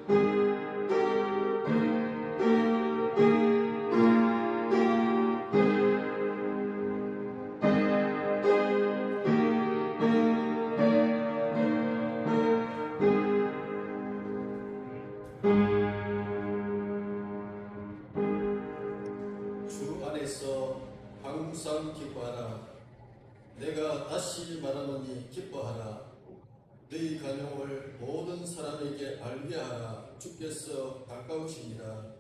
주 안에서 항상 기뻐하라. 내가 다시 말하노니 기뻐하라. 너희 간용을 모든 사람에게 알게 하라. 주께서 가까우시니라.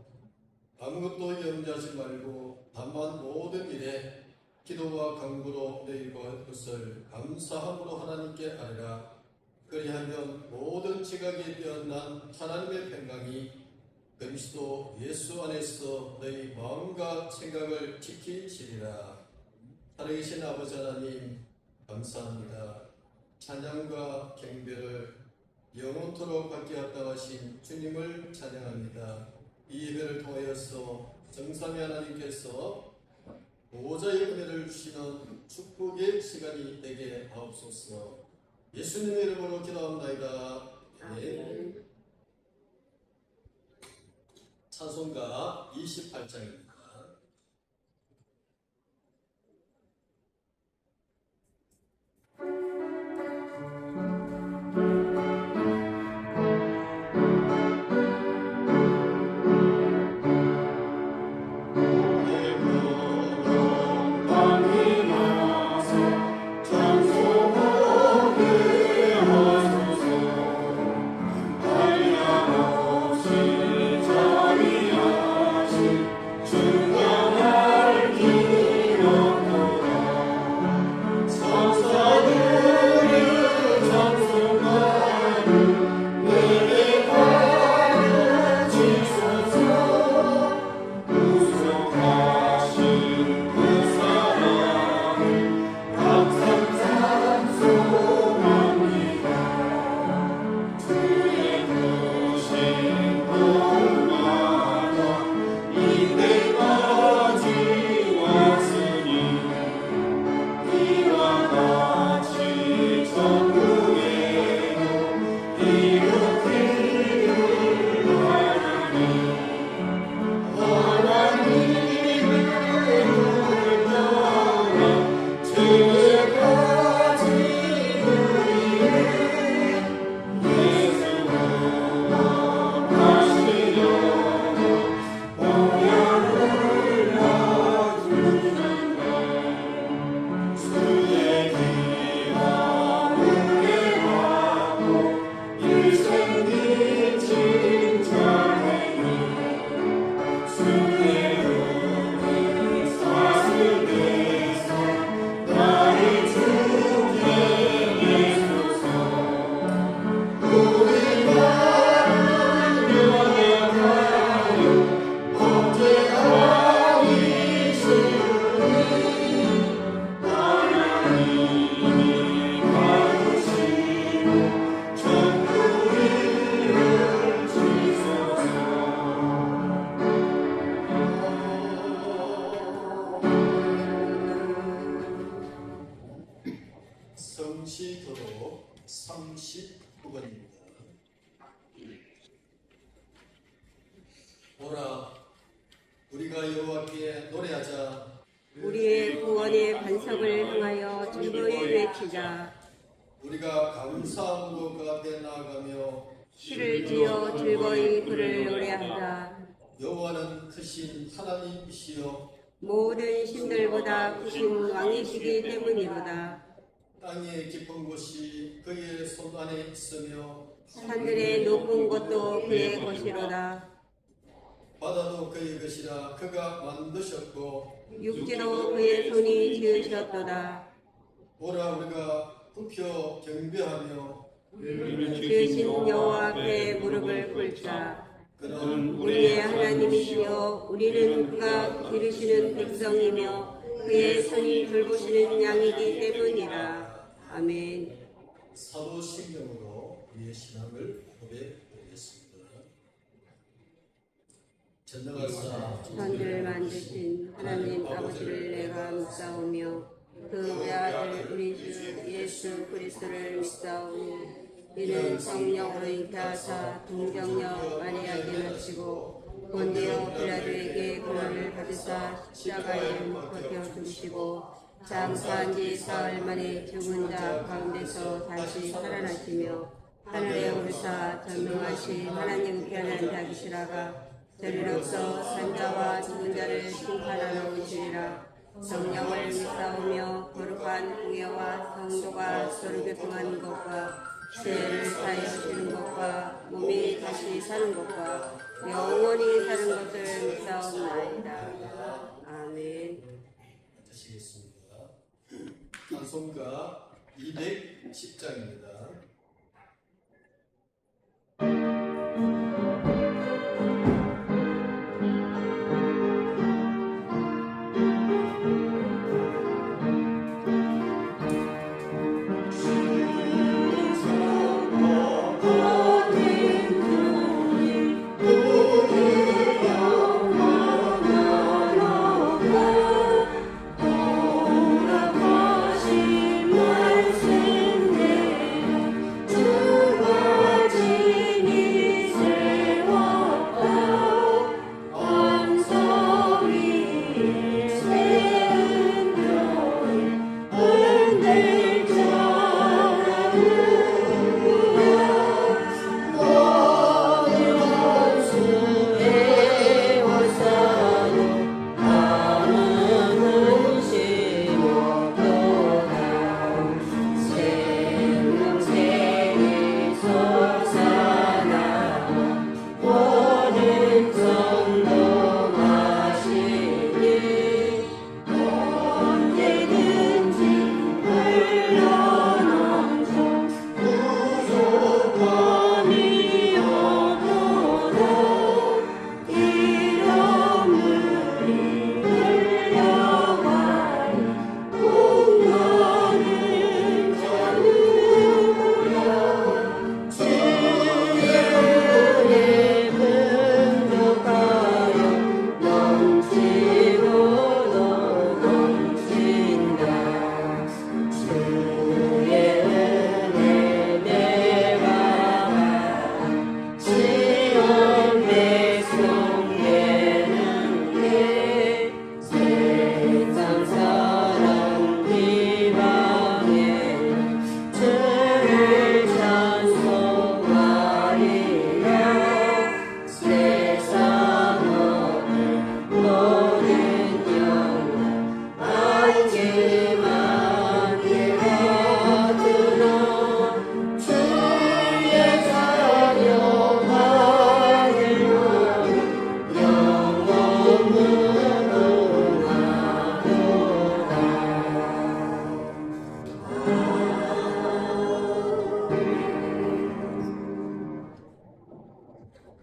아무것도 염려하지 말고 다만 모든 일에 기도와 간구로 너희 것을 감사함으로 하나님께 아뢰라. 그리하면 모든 지각에 뛰어난 하나님의 평강이 그리스도 예수 안에서 너희 마음과 생각을 지키시리라. 살아계신 아버지 하나님 감사합니다. 찬양과 경배를 영원토록 받게 합당하신 주님을 찬양합니다. 이 예배를 통하여서 정삼위 하나님께서 보호자의 은혜를 주시는 축복의 시간이 되게 하옵소서. 예수님의 이름으로 기도합나이다. 아멘. 찬송가 28장입니다. 성시교로 39번입니다. 오라 우리가 여호와께 노래하자. 우리의 구원의 반석을 향하여 즐거이 외치자. 우리가 감사함으로 그 앞에 나아가며 시를 지어 즐거이 그를 노래하자. 여호와는 크신 하나님이시여 모든 신들보다 크신 왕이시기 때문이로다. 땅의 깊은 곳이 그의 손 안에 있으며 산들의 높은 곳도 그의 것이로다. 바다도 그의 것이라. 그가 만드셨고 육지도 그의 손이 지으셨도다. 오라 우리가 굽혀 경배하며 지으신 여호와 앞에 무릎을 꿇자. 그는 우리의 하나님이시여 우리는 그가 기르시는 백성이며 그의 손이 돌보시는 양이기 때문이라. 아멘. 사도신경으로 우리의 신앙을 고백드리겠습니다. 전능하사 천지를 만드신 하나님 아버지를 내가 믿사오며 그 외아들 우리 주 예수 그리스도를 믿사오니 이는 성령으로 잉태하사 동정녀 마리아에게 나시고 본디오 빌라도에게 고난을 받으사 십자가에 못 박혀 죽으시고 장사한 지 사흘 만에 죽은 자 가운데서 다시 살아나시며 하늘에 오르사 전능하신 하나님께 하는 자기시라가 저리로서 산자와 죽은 자를 심판하러 오시리라. 성령을 믿사오며 거룩한 공예와 성도가 서로 교통하는 것과 죄를 사하여 주는 것과 몸이 다시 사는 것과 영원히 사는 것을 믿사옵나이다. 아멘. 하시겠습니다. 찬송가 210장입니다.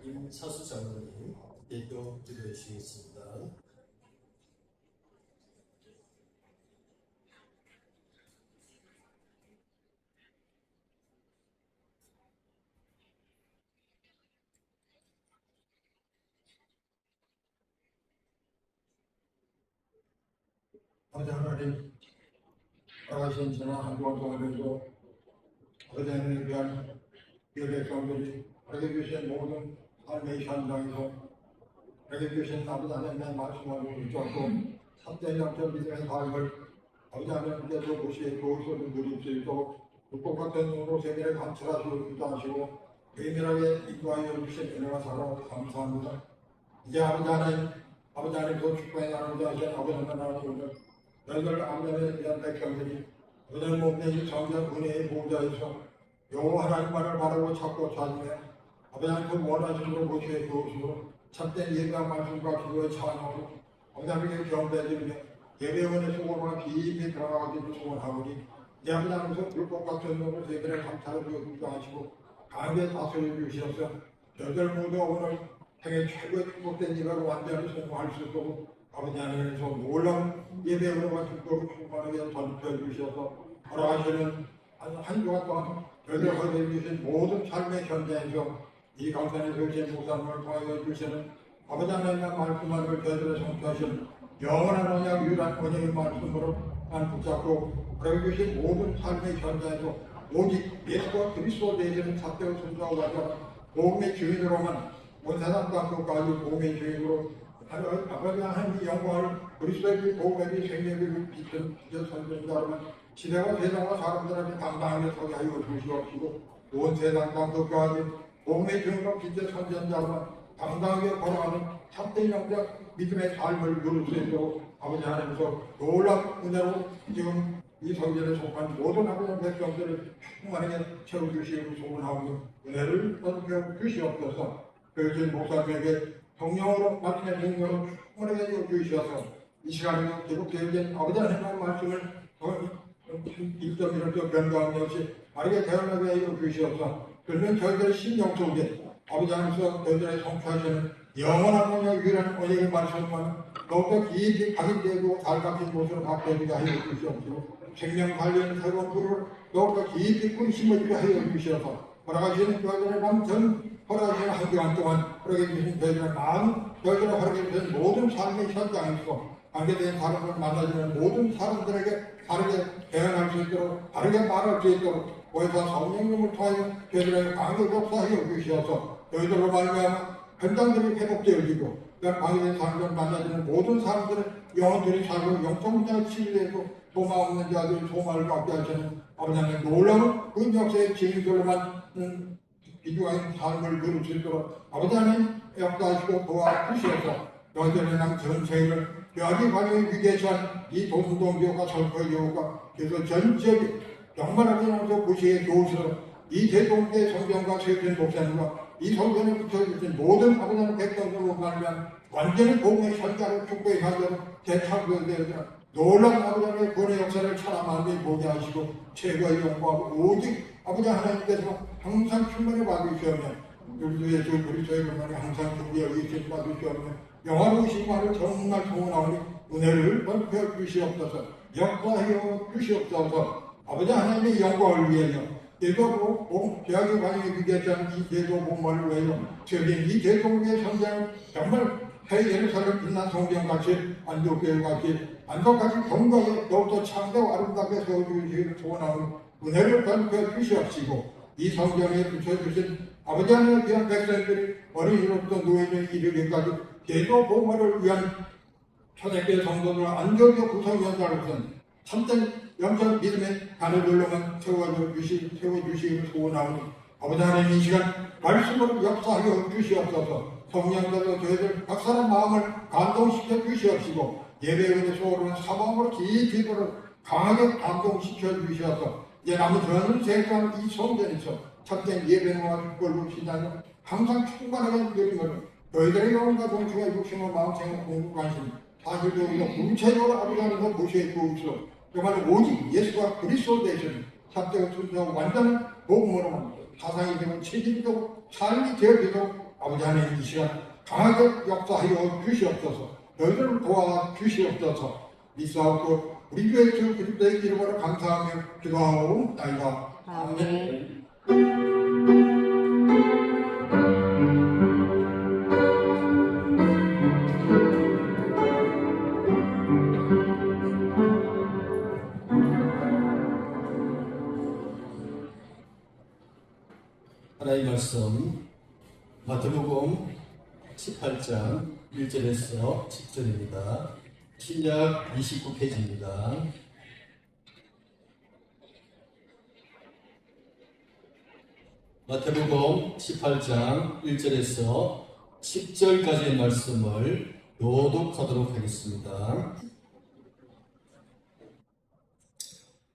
임차수 장로님 예도 드려 주시겠습니다. 아버지 하나님, 나가신 지난 한동안 동안에도 아버지 하나님에 대한 이 백성들이 내게 주신 모든 삶의 현장에서 내게 주신 아버지 하나님의 말씀을 붙잡고 참된 영적 믿음의 삶을 아버지 하나님께서 무시해 교수를 누릴 수 있도록 불법 같은 눈으로 세계를 감찰하시고 인도하시고 은밀하게 인도하여 주신 은혜와 사랑 감사합니다. 이제 아버지 하나님도 축복해 나누자 하신 아버지 하나님을 너희들 아버지에 대한 백성들이 너희들 몸에 이 정전 은혜의 보좌에서 여호와 하나님만을 바라고 찾고 찾으며 아버지 하나님 원하시는 걸 모시해 주시고 참된 예배와 말씀과 기도의 찬양으로 아버지 하나님께 경배드리며 예배원의 수고와 깊이 들어가기를 소원하오니 이 아버지 하나님께서 불법 같은 놈을 세계를 감찰하고 인도하시고 강하게 다스려 주시옵소서. 저희들 모두 오늘 생애 최고의 축복된 예배로 완전히 성공할 수 있도록 아버지 하나님께서 놀라운 예배로 축복을 충만하게 전수해 주셔서 돌아가시는 한 주간 동안 저희들 허락해 주신 모든 삶의 현장에서 이 강단에서 주신 목사님을 통하여 주시는 아버지 하나님의 말씀을 저희들의 성취하신 영원한 언약 유일한 언약의 말씀으로 난 붙잡고 허락해 주신 모든 삶의 현장에서 오직 예수와 그리스도 대신은 잣대로 순수하고 가자 복음의 주인으로만 온 세상 땅끝까지 복음의 주인으로 아버지 하나님의 영광을 그리스도의 그 복음의 생명을 비춘 선전자로만 시대와 세상과 사람들에게 당당하게 서게 하여 주시옵시고 온 세상 땅끝까지 복음의 주인으로 비춘 선전자로만 당당하게 걸어가는 참된 영적 믿음의 삶을 누릴 수 있도록 아버지 하나님께서 놀라운 은혜로 지금 이 성전에 속한 모든 아버지 백성들을 충만하게 채워주시고 소원하고 은혜를 얻게 주시옵소서. 그리고 목사님에게 성령으로 말씀의 능력으로 충만하게 주시어서 이 시간에 기록되어진 아버지 하나님의 말씀을 1.1도 변경함이 없이 바르게 대응하게 하여 주시옵소서. 그러면 저희들의 심령 속에 아버지 하나님께서 저희들의 성취하시는 영원한 언약 유일한 언약의 말씀만 더욱더 깊이 각인되고 달갑힌 곳으로 바꿔주게 하여 주시옵시고 생명 관련 새로운 불을 더욱더 깊이 꿈심어주게 하여 주시옵소서. 허락하시는 저희들의 남전 허락하시는 한 기간 동안 허락해주신 저희들의 마음 저희들의 허락해주신 모든 삶의 현장에서 관계된 사람을 만나주는 모든 사람들에게 바르게 대응할 수 있도록 바르게 말할 수 있도록 오해사 성령님을 통하여 저희들에게 강하게 역사하여 주시어서 저희들로 말미암아 현장들이 회복되어지고 관계된 사람을 만나주는 모든 사람들의 영혼들이 살고 영성문자가 치유되고 소망 없는 자들이 소망을 갖게 하시는 아버지 하나님 놀라운 그 역사의 증인들로만 비중한 삶을 누릴 수 있도록 아버지 하나님 역사하시고 도와주시어서 너희들의 남 전세를 여기 관여의 위계시한 이 도순동교가 설거지오가 그래서 전 지역에 정말 하나님께서 보시기에 좋으시도록 이 대동교의 성경과 세우신 목사님과 이 성전에 붙여주신 모든 아버지 하나님 백성들로 말미암아 완전히 복음의 현장을 축복해 가도록 재창조되어서 놀라운 아버지 하나님의 구원의 역사를 차라만히 보게 하시고 최고의 영광하고 오직 아버지 하나님께서 항상 충만히 받으시오며 우리의 주 그리스도의 분만이 항상 준비하여 계신 받으시오며 영화로우신 말을 정말 소원하오니 은혜를 넓혀 주시옵소서. 역사하여 주시옵소서. 아버지 하나님의 영광을 위하여 대도복 대학의 관용에 비교했던 이 대도복만을 위하여 저긴 이 대도복의 성장을 정말 예루살렘 빛난 성경같이 안독교회같이 안독같이 건강에 더욱더 창대하고 아름답게 세워주시기를 소원하오니 은혜를 넓혀 주시옵시고 이 성경에 붙여주신 아버지 하나님의 귀한 백성들이 어린이로부터 노인에 이르기까지 대도 복음을 위한 초대교회 성도들 안정적 구성연자로서는 참된 영적 믿음의 가르들로만 세워주시기를 소원하오니 아버지 하나님 이 시간 말씀으로 역사하여 주시옵소서. 성령께서 저희들 각 사람 마음을 감동시켜 주시옵시고 예배의 소원은 사방으로 깊이 강하게 감동시켜 주시옵소서. 이제 남은 전을 제거한 이 성전에서 참된 예배와 축복을 신앙을 항상 충만하게 누리므로 너희들의 영혼과 동충의 육신과 마음 생각 공부 관심 사실적으로 구체적으로 아버지 하나님을 모시게 주옵소서. 정말 오직 예수와 그리스도 대신 참되고 순수하고 완전한 복음으로 사상이 되고 체질적으로 삶이 되어지도록 아버지 하나님 이 시간 강하게 역사하여 주시옵소서. 너희들을 도와 주시옵소서. 믿사옵고 우리 교회 주 그리스도의 이름으로 감사하며 기도하옵나이다. 아멘. 하나님의 말씀 마태복음 18장 1절에서 10절입니다. 신약 29페이지입니다. 마태복음 18장 1절에서 10절까지의 말씀을 교독하도록 하겠습니다.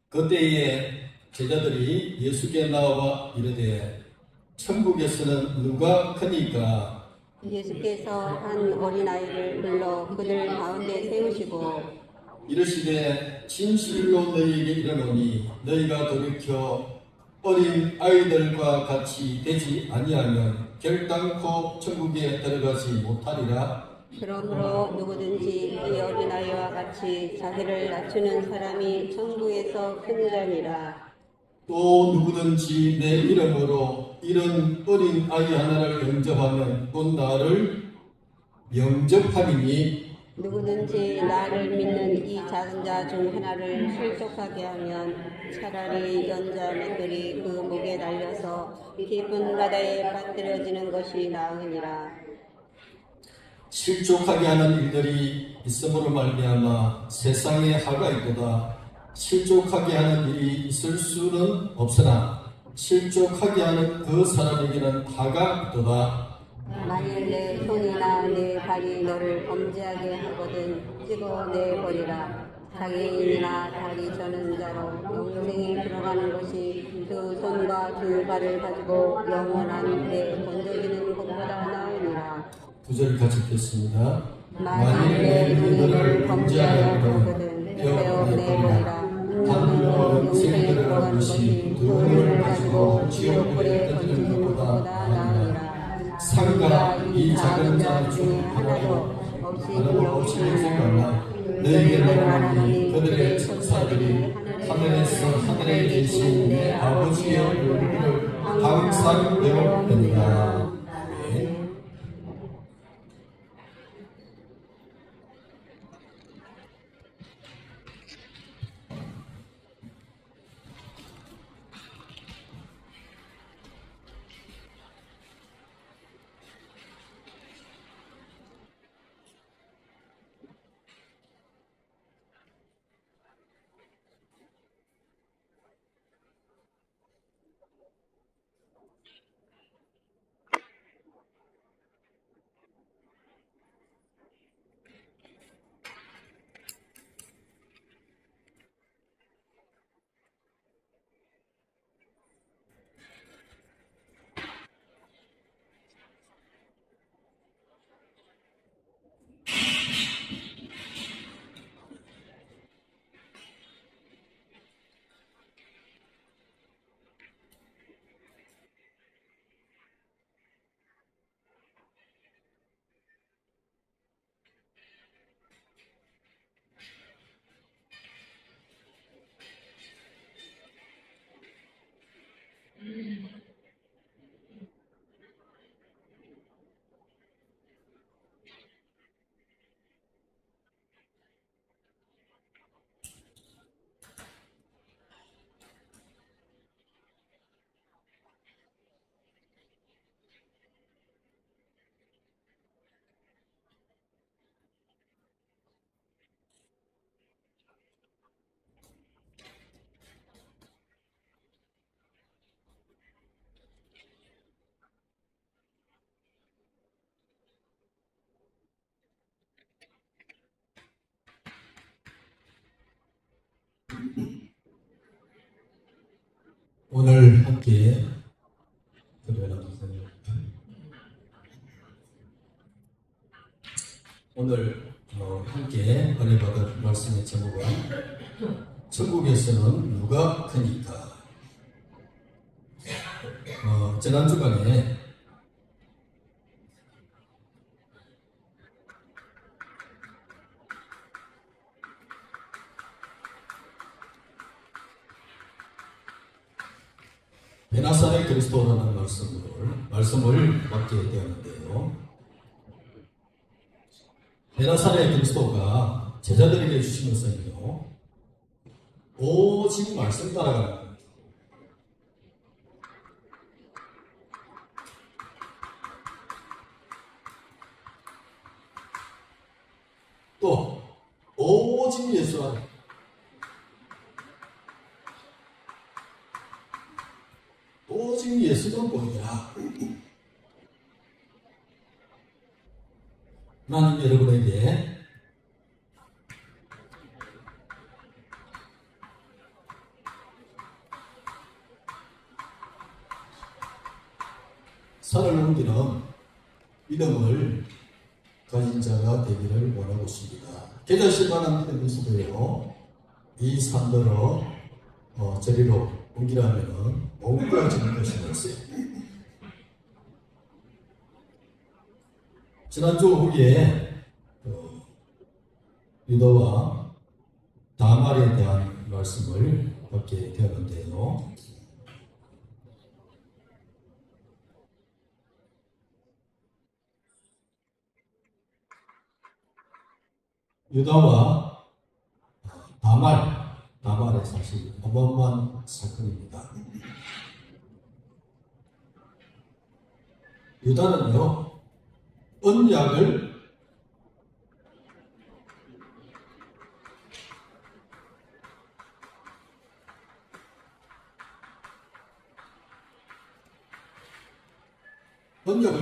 그때에 제자들이 예수께 나와 이르되 천국에서는 누가 크니까? 예수께서 한 어린아이를 불러 그들 가운데 세우시고 이르시되 진실로 너희에게 이르노니 너희가 돌이켜 어린 아이들과 같이 되지 아니하면 결단코 천국에 들어가지 못하리라. 그러므로 누구든지 이 어린아이와 같이 자기를 낮추는 사람이 천국에서 큰 자니라. 또 누구든지 내 이름으로 이런 어린 아이 하나를 영접하면 또 나를 영접하리니 누구든지 나를 믿는 이 작은 자 중 하나를 실족하게 하면 차라리 연자매들이 그 목에 달려서 깊은 바다에 빠뜨려지는 것이 나으니라. 실족하게 하는 일들이 있음으로 말미암아 세상에 화가 있도다. 실족하게 하는 일이 있을 수는 없으나 실족하게 하는 그 사람에게는 화가 있도다. 만일 내 손이나 내 발이 너를 범죄하게 하거든 찍어내버리라. 장애인이나 다리 저는 자로 영생에 들어가는 것이 두 손과 두 발을 가지고 영원한 불에 던져지는 것보다 나으니라. 9절 같이 읽겠습니다. 만일 내 눈이 너를 범죄하여 하거든 베어내버리라. 너 영생에 들어가는 것이 두 눈을 가지고 지옥불에 던지는 것보다 나으니라. 상가 이 작은 자 중 하나도 없이 생각나 너에게 말하노니 그들의 천사들이 하늘에서 하늘에 계신 내 아버지의 얼굴을 항상 배웠느니라. 오늘 함께 오늘 함께 은혜받은 말씀의 제목은 천국에서는 누가 크니까. 지난 주간에 베나사렛 그리스도라는 말씀을 받게 되었는데요. 베나사렛 그리스도가 제자들에게 주신 것은요, 오직 말씀 따라가는 거예요. 또 오직 예수라는 오직 예수만 보이라. 나는 여러분에게 산을 옮기는 믿음을 가진 자가 되기를 원하고 있습니다. 계절실만한 믿음이 있어도요, 이 산들어 저리로 옮기라면은 옮겨지는 것이 없어요. 지난주 후기에 유다와 다말에 대한 말씀을 받게 되었는데요. 유다와 다말의 사실 어마어마한 사건입니다. 유다는요, 언약을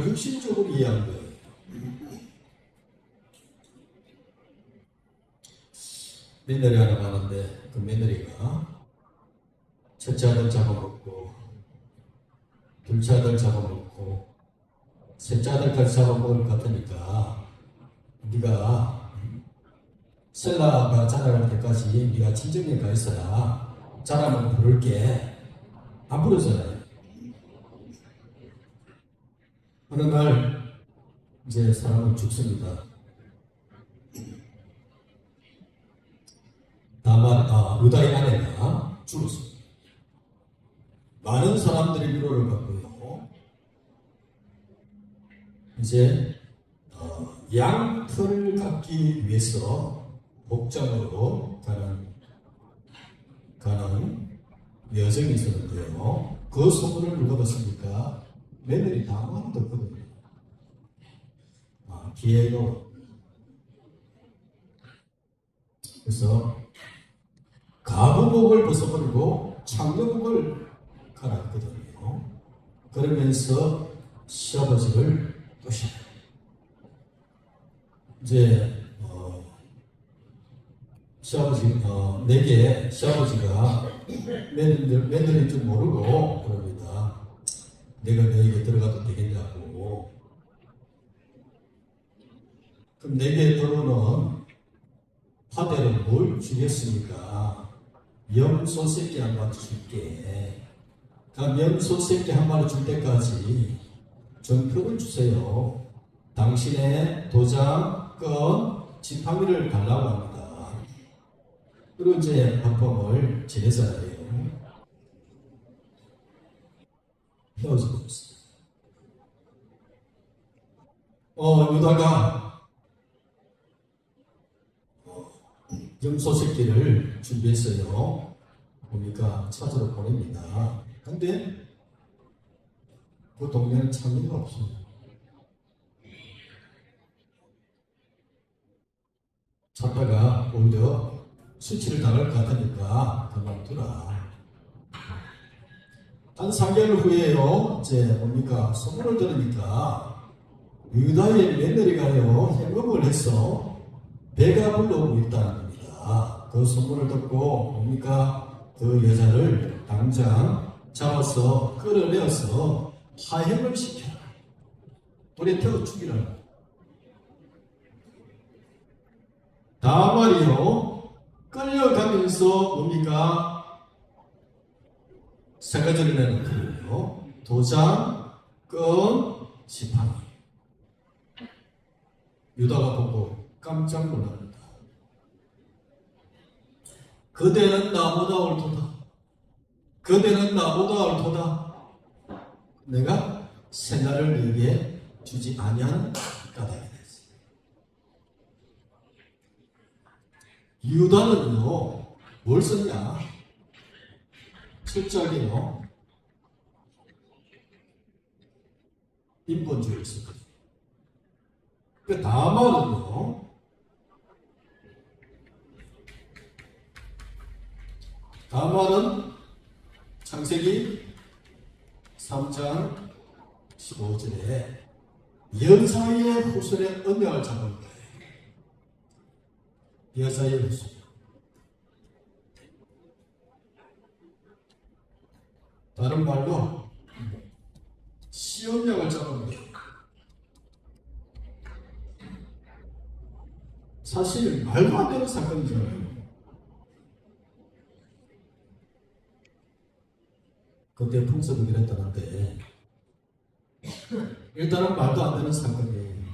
육신적으로 이해한 거예요. 며느리 하나 가는데 그 며느리가 첫째 아들 잡아먹고 둘째 아들 잡아먹고 셋째 아들까지 잡아먹을 것 같으니까 네가 셀라가 자라갈 때까지 네가 친정에 가 있어라. 자라면 부를게. 안 부르잖아요. 어느 날 이제 사람은 죽습니다. 유다의 아내가 죽었습니다. 많은 사람들이 위로를 받고요. 이제 양털을 갖기 위해서 복장으로 가는 여정이 있었는데요. 그 소문을 누가 듣습니까? 며느리 다만 듣거든요. 기회로. 그래서 가부복을 벗어버리고 창녀복을 갈아입거든요. 그러면서 시아버지를 또시 이제 내게 시아버지가 며느리인 줄 모르고 그럽니다. 내가 너에게 들어가도 되겠냐고. 그럼 내게 들어오는 파대를 뭘 주겠습니까? 염소 새끼 한 마리 줄게. 그럼 염소 새끼 한 마리 줄 때까지 전표를 주세요. 당신의 도장, 건, 지팡이를 달라고 합니다. 그리고 이제 합법을 지내서야 해요. 헤어지고 있어요. 유다가 염소 새끼를 준비했어요. 보니까 찾으러 보냅니다. 근데 그 동네는 창리가 없습니다. 찾다가 오히려 수치를 당할 것 같으니까 그만두라. 한 3개월 후에요. 이제 뭡니까? 소문을 들으니까 유다의 며느리가요, 행음을 해서 배가 불러오고 있다는 겁니다. 그 소문을 듣고 뭡니까? 그 여자를 당장 잡아서 끌어내어서 하행을 시켜라. 불에 태워 죽이라. 다말이요, 끌려가면서 뭡니까? 세 가지를 내는 거예요. 도장, 건, 지팡이. 유다가 보고 깜짝 놀랍니다. 그대는 나보다 옳도다. 그대는 나보다 옳도다. 내가 새날을 너에게 주지 아니한 까닭이 됐어. 유다는요, 뭘 썼냐? 7절에요, 인본주의를 썼거든요. 그 다말은 창세기 3장 15절에 여자의 후손의 언약을 잡은 거예요. 여자의 후손. 다른 말로 시언약을 잡은 거예요. 사실 말도 안 되는 사건이잖아요. 그때 풍습이 그랬다는데 일단은 말도 안 되는 사건이에요.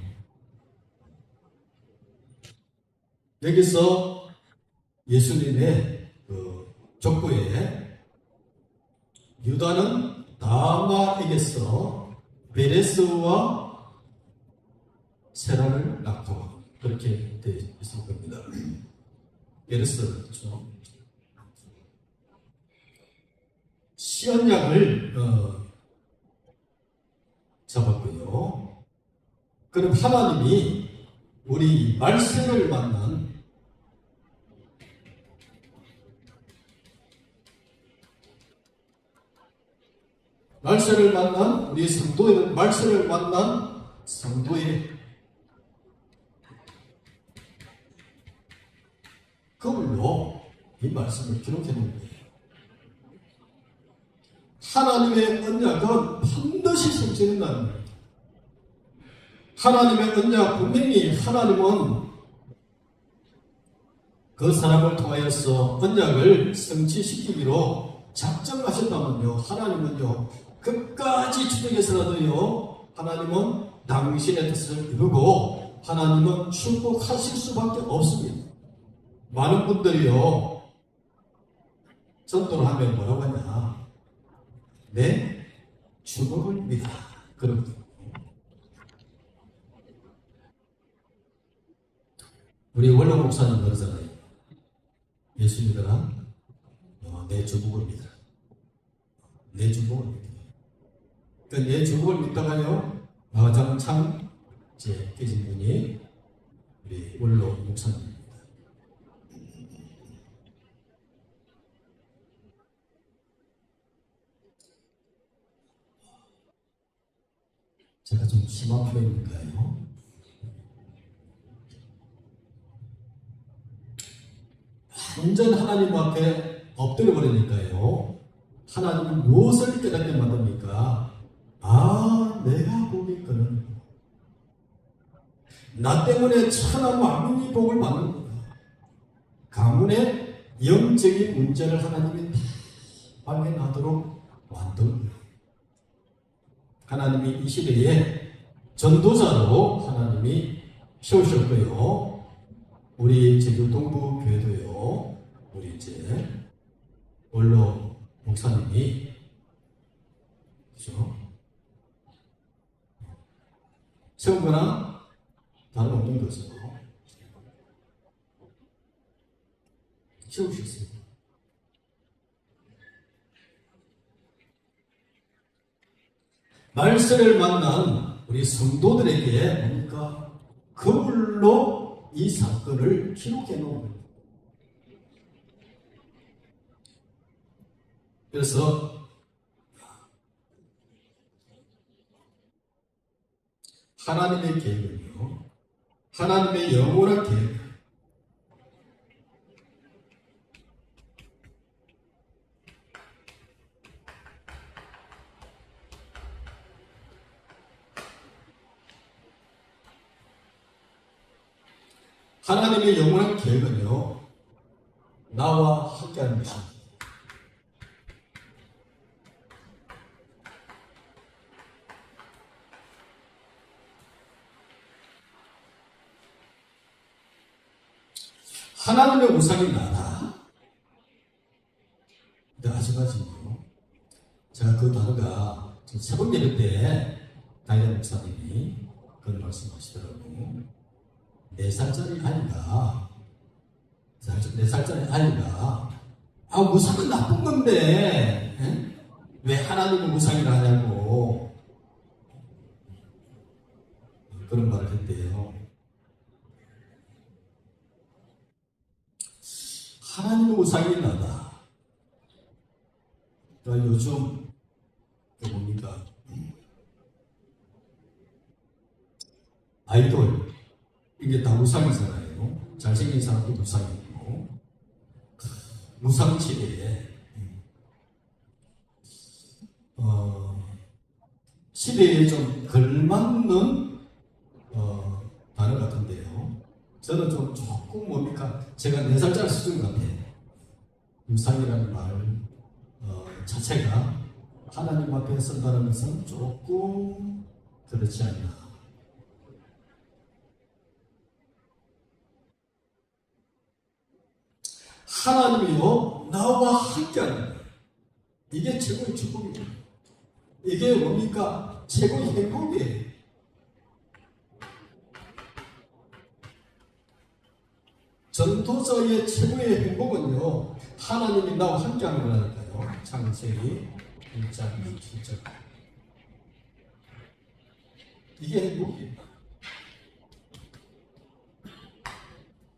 여기서 예수님의 그 족보에 유다는 다말에게서 베레스와 세라를 낳고 그렇게 되어 있을 겁니다. 예를 들어서 시언약을 잡았고요. 그럼 하나님이 우리 말세를 만난 우리 성도의 말세를 만난 성도의 그걸로 이 말씀을 기록해 놓은 거예요. 하나님의 언약은 반드시 성취된다는 거예요. 하나님의 언약, 분명히 하나님은 그 사람을 통하여서 언약을 성취시키기로 작정하셨다면요, 하나님은요 끝까지 추적해서라도요 하나님은 당신의 뜻을 이루고 하나님은 축복하실 수밖에 없습니다. 많은 분들이요 전도를 하면 뭐라고 하냐, 내 축복을 믿어. 그렇군요. 우리 원로 목사님 그러잖아요. 예수 믿어라. 내 축복을 믿어라. 내 축복을 믿어라. 그러니까 내 축복을 믿다가요 가장 제 깨진 분이 우리 원로 목사님. 제가 좀 심한 표현인가요? 완전 하나님 앞에 엎드려 버리니까요. 하나님은 무엇을 깨닫게 만듭니까? 아, 내가 보니까는 나 때문에 천하 만민이 복을 받는 거야. 가문의 영적인 문제를 하나님이 다 발견하도록 만든 거야. 하나님이 이 시대에 전도자로 하나님이 세우셨고요. 우리 제주 동부 교회도요. 우리 이제 원로 목사님이 그죠? 세운 거나 다름없는 거죠. 세우셨어요. 말세를 만난 우리 성도들에게 뭔가 그물로 이 사건을 기록해 놓은 거예요. 그래서 하나님의 계획은요, 하나님의 영원한 계획, 하나님의 영원한 계획은요 나와 함께하는 것입니다. 하나님의 우상이 나다. 근데 아직까지요. 제가 그 단어가 새벽 예배 때 다이아 목사님이 그런 말씀하시더라고요. 4살짜리 아이가 4살짜리 아이가 우상은 나쁜 건데 왜 하나님을 우상이라 하냐고 그런 말을 했대요. 하나님의 우상이 나다. 그러니까 요즘 뭡니까? 아이돌 이게 다 우상이잖아요. 잘생긴 사람도 우상이고 우상 시대에 시대에 좀 걸맞는 단어 같은데요. 저는 조금 뭡니까? 제가 4살짜리 수준 같아요. 우상이라는 말 자체가 하나님 앞에 선다는 것은 조금 그렇지 않나. 하나님이요 나와 함께하는 거예요. 이게 최고의 축복이에요. 이게 뭡니까? 최고의 행복이에요. 전도자의 최고의 행복은요, 하나님이 나와 함께 하는 거라니까요. 창세기 1장 27절. 이게 행복이에요.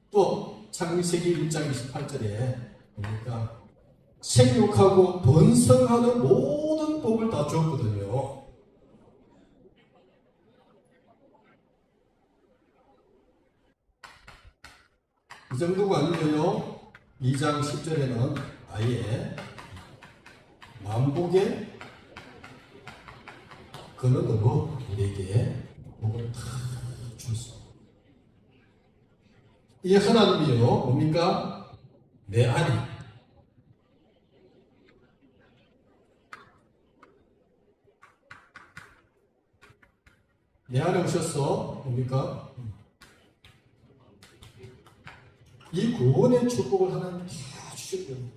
또 창세기 1장 28절에 보니까 생육하고 번성하는 모든 복을 다 주었거든요. 이 정도가 아니고요. 2장 10절에는 아예 만복의 근원으로 우리에게 복을 다 주었습니다. 이 하나님이요, 뭡니까? 내 아니. 내 안에 오셨어. 뭡니까? 이 구원의 축복을 하나님 다 주셨거든요.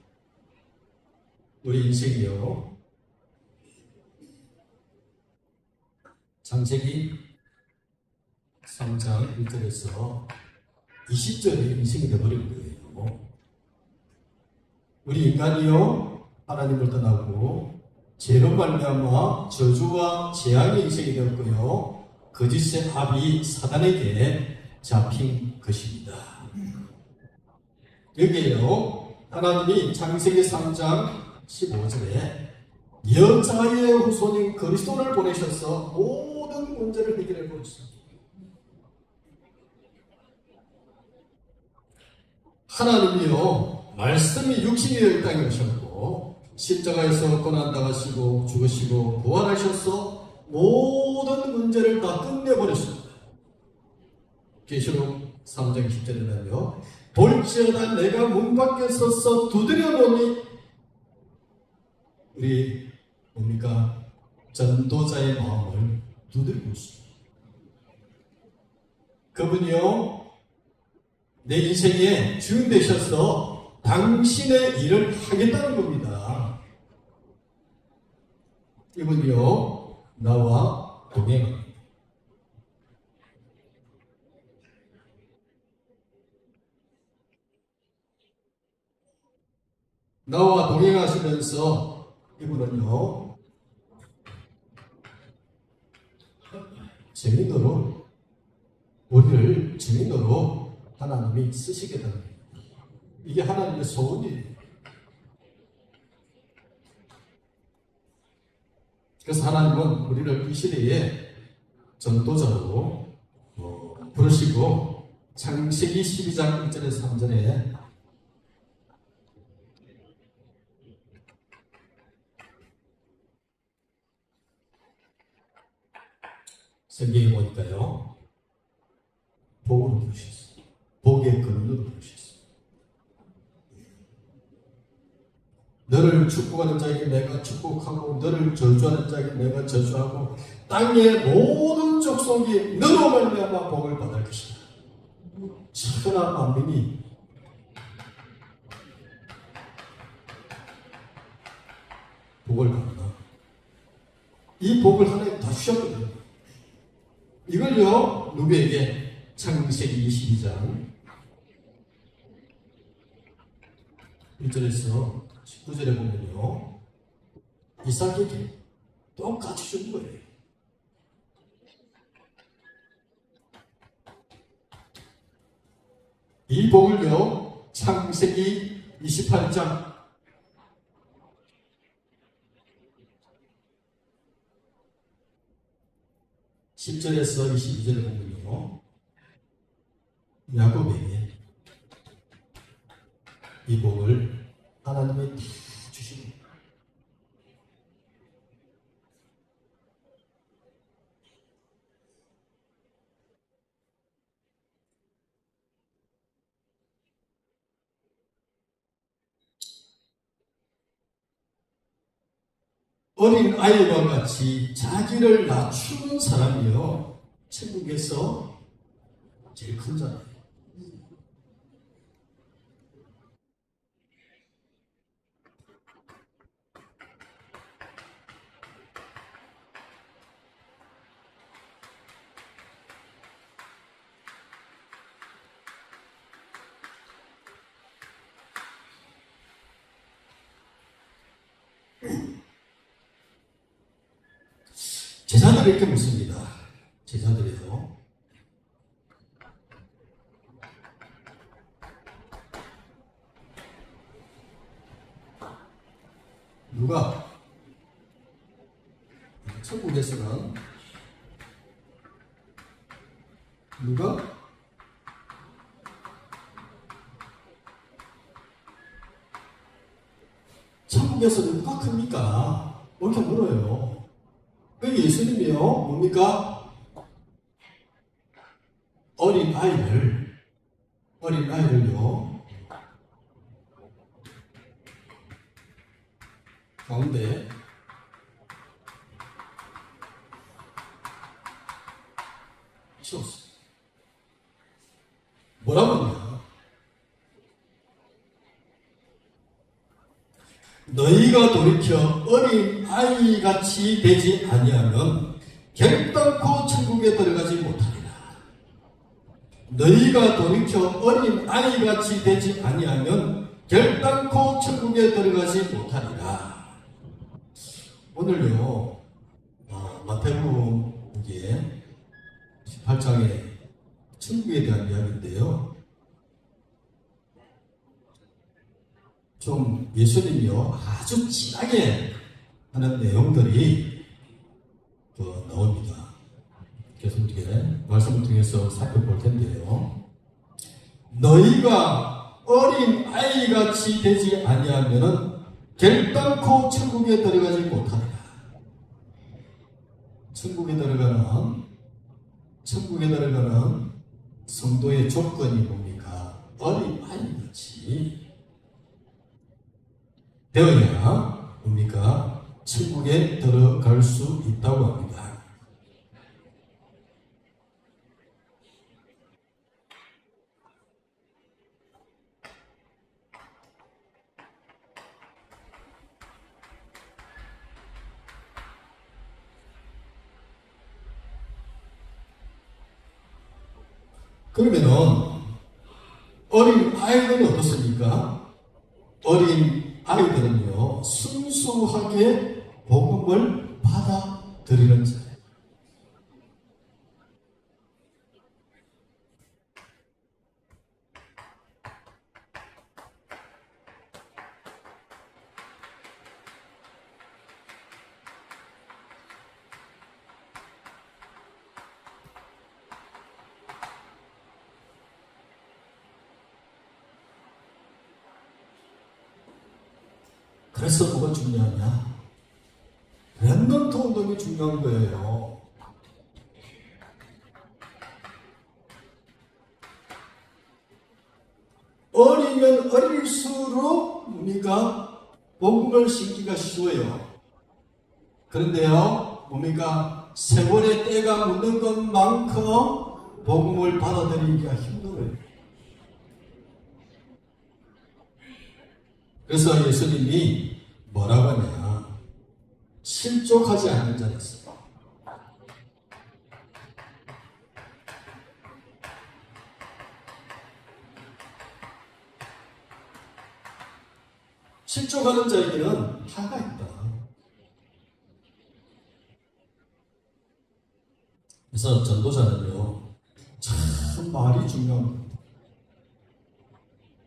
우리 인생이요, 창세기 3장 1절에서 20절의 인생이 되어버린 거예요. 우리 인간이요, 하나님을 떠나고 죄로 말미암아 저주와 재앙의 인생이 되었고요, 거짓의 합이 사단에게 잡힌 것입니다. 여기에요, 하나님이 창세기 3장 15절에 여자의 후손인 그리스도를 보내셔서 모든 문제를 해결해 보셨습니다. 하나님이요, 말씀이 육신이 될 땅에 오셨고 십자가에서 고난당하시고 죽으시고 부활하셔서 모든 문제를 다 끝내버렸습니다. 계시록 3장 10절에는요, 볼지어다 내가 문 밖에 서서 두드려 보니, 우리 뭡니까? 전도자의 마음을 두드리고 있습니다. 그분이요, 내 인생의 주인 되셔서 당신의 일을 하겠다는 겁니다. 이분이요, 나와 동행합니다. 나와 동행하시면서 이분은요, 증인으로, 우리를 증인으로 하나님이 쓰시겠다는 거예요. 이게 하나님의 소원이에요. 그래서 하나님은 우리를 이 시대에 전도자로 부르시고, 창세기 12장 1절에서 3절에 성경에 보니까요, 복으로 부르셨어요. 복의 근원으로 부르셨어요. 너를 축복하는 자에게 내가 축복하고 너를 저주하는 자에게 내가 저주하고 땅의 모든 족속이 너로 말미암아 복을 받을 것이다. 천하 만민이 복을 받는다. 이 복을 하나님 다 주셨거든요. 이걸요, 누구에게? 창세기 22장 1절에서 19절에 보면요, 이삭에게 똑같이 준 거예요. 이 복을요, 창세기 28장 10절에서 22절에 보면요, 야곱에게 이 복을 하나님이 다 주십니다. 어린 아이와 같이 자기를 낮추는 사람이요, 천국에서 제일 큰 자예요. 제자들이 이렇게 묻습니다. 제자들이요. 누가 천국에서는 누가 천국에서 누가 큽니까? 이렇게 물어요. 그 예수님이요 뭡니까? 어린아이를요 가운데 치웠어요. 뭐라고 하냐? 너희가 돌이켜 어린 아이같이 되지 아니하면 결단코 천국에 들어가지 못하리라. 너희가 돌이켜 어린 아이같이 되지 아니하면 결단코 천국에 들어가지 못하리라. 오늘요 마태복음에 18장의 천국에 대한 이야기인데요. 좀 예수님이요 아주 진하게 하는 내용들이 나옵니다. 그래서 이렇게 말씀을 통해서 살펴볼 텐데요. 너희가 어린 아이같이 되지 아니하면은 결단코 천국에 들어가지 못하리라. 천국에 들어가는 성도의 조건이 뭡니까? 어린 아이같이 되어야 뭡니까? 천국에 들어갈 수 있다고 합니다. 그러면은 어린 아이들이 어떻습니까? 어린 아이들은요 순수하게 복음을 받아들이는 자예요. 그래서 뭐가 중요하냐? 렘넌트 운동이 중요한 거예요. 어리면 어릴수록 뭡니까? 복음을 심기가 쉬워요. 그런데요, 뭡니까? 세월의 때가 묻는 것만큼 복음을 받아들이기가 힘들어요. 그래서 예수님이 뭐라고 하냐? 실족하지 않는 자였어요. 실족하는 자에게는 화가 있다. 그래서 전도자는요, 참 말이 중요한 겁니다.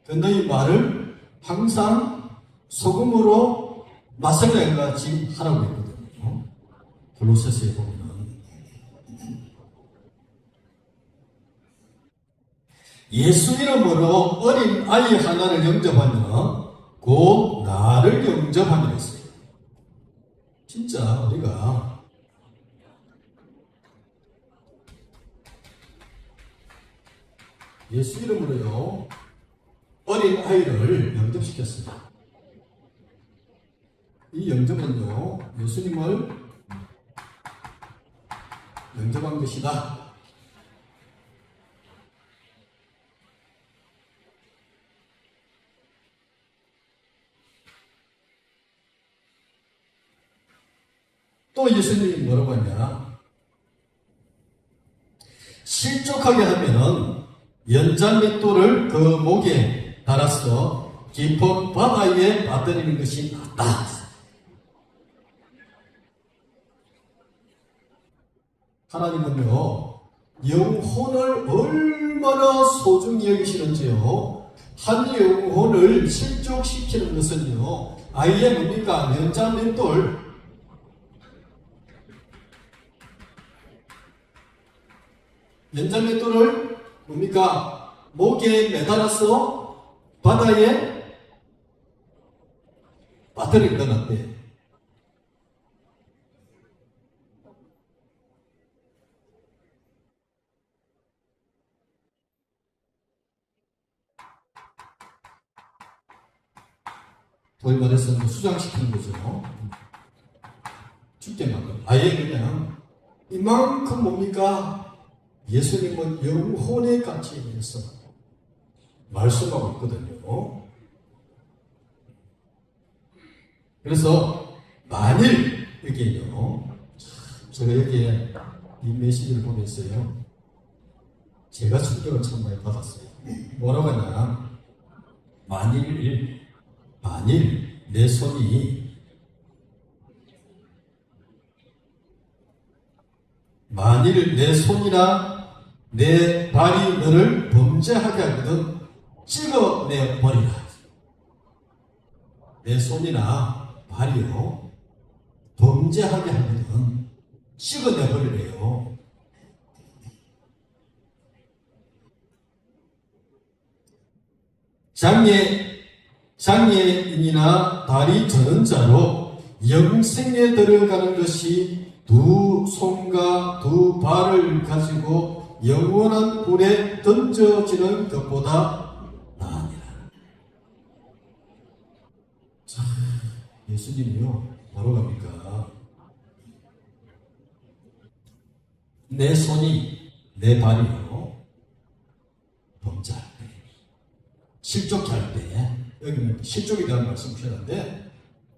그런데 이 말을 항상 소금으로 맛을 내같이 하라고 했거든요. 골로새서에 보면 예수 이름으로 어린 아이 하나를 영접하면 곧 나를 영접하는 것이에요. 진짜 우리가 예수 이름으로요 어린 아이를 영접시켰습니다. 이 영접은요 예수님을 영접한 것이다. 또 예수님이 뭐라고 하냐? 실족하게 하면은 연장 맷돌을 그 목에 달아서 깊은 바다에 빠뜨리는 것이 낫다. 하나님은요, 영혼을 얼마나 소중히 여기시는지요. 한 영혼을 실족시키는 것은요, 아예 뭡니까? 면자면돌. 면자면돌을 뭡니까? 목에 매달아서 바다에 빠뜨릴 것 같대. 거의 말해서 수장시키는 거죠. 죽게 만들어. 아예 그냥 이만큼 뭡니까? 예수님은 영혼의 가치에 대해서 말씀하고 있거든요. 그래서 만일 여기에요, 제가 여기에 이 메시지를 보면서요, 제가 충격을 참 많이 받았어요. 뭐라고 하냐? 만일 내 손이 만일 내 손이나 내 발이 너를 범죄하게 하거든 찍어내 버리라. 내 손이나 발이요 범죄하게 하거든 찍어내 버리래요. 장애인이나 다리 저는 자로 영생에 들어가는 것이 두 손과 두 발을 가지고 영원한 불에 던져지는 것보다 나으니라. 자, 예수님이요, 바로 갑니까? 내 손이, 내 발이요, 범죄할 때, 실족해 할 때, 여기는 실족에 대한 말씀 주셨는데,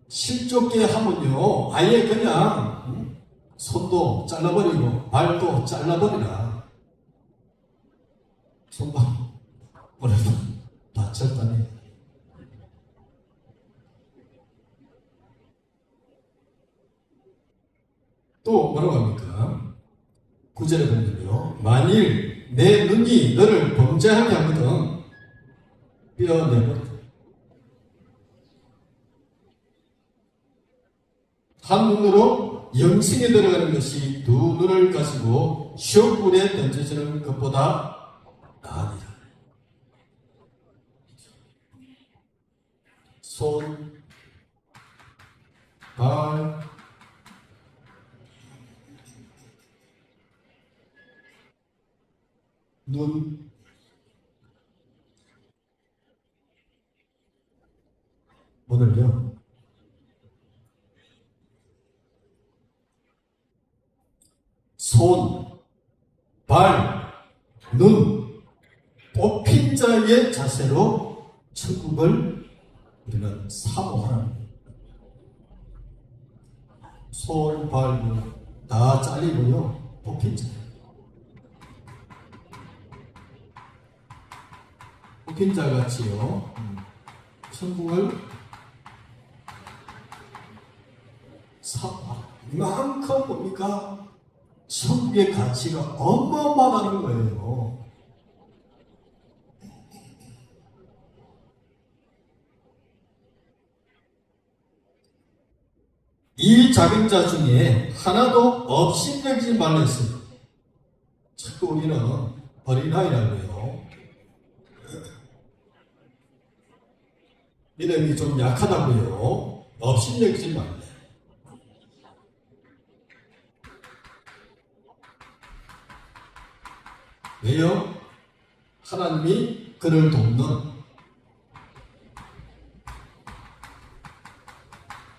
실족해 하면요, 아예 그냥, 손도 잘라버리고, 발도 잘라버리라. 손발, 오래도 다쳤다니. 또 뭐라고 합니까? 9절에 보면요, 만일 내 눈이 너를 범죄하게 하거든 뼈내버려. 한 눈으로 영생에 들어가는 것이 두 눈을 가지고 시험불에 던져지는 것보다 나으니라. 손, 발, 눈, 오늘요, 손, 발, 눈, 뽑힌 자의 자세로 천국을 우리는 사모하라. 손, 발, 눈 다 잘리고요, 뽑힌 자. 뽑힌 자 같이요, 천국을 사모하라. 이만큼 뭡니까? 천국의 가치가 어마어마하다는 거예요. 이 작은 자 중에 하나도 업신여기지 말라 했어요. 자꾸 우리는 어린아이라고 해요. 믿음이 좀 약하다고요. 업신여기지 말라. 왜요? 하나님이 그를 돕는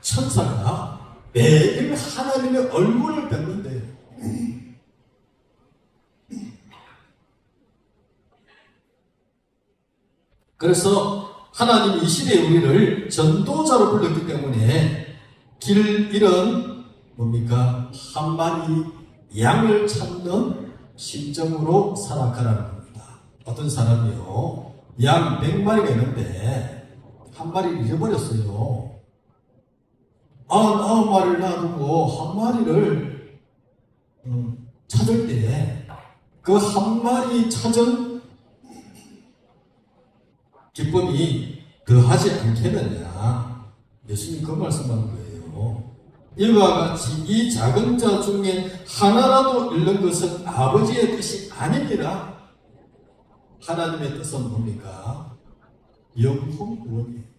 천사가 매일 하나님의 얼굴을 뵙는데요. 그래서 하나님이 이 시대에 우리를 전도자로 불렀기 때문에 길 잃은 뭡니까? 한 마리 양을 찾는 심정으로 살아가라는 겁니다. 어떤 사람이요, 양 100마리가 있는데 한 마리를 잃어버렸어요. 99마리를 놔두고 한 마리를 찾을 때 그 한 마리 찾은 기쁨이 더하지 않겠느냐. 예수님 그 말씀하는 거예요. 이와 같이 이 작은 자 중에 하나라도 잃는 것은 아버지의 뜻이 아닙니다. 하나님의 뜻은 뭡니까? 영혼 구원이에요.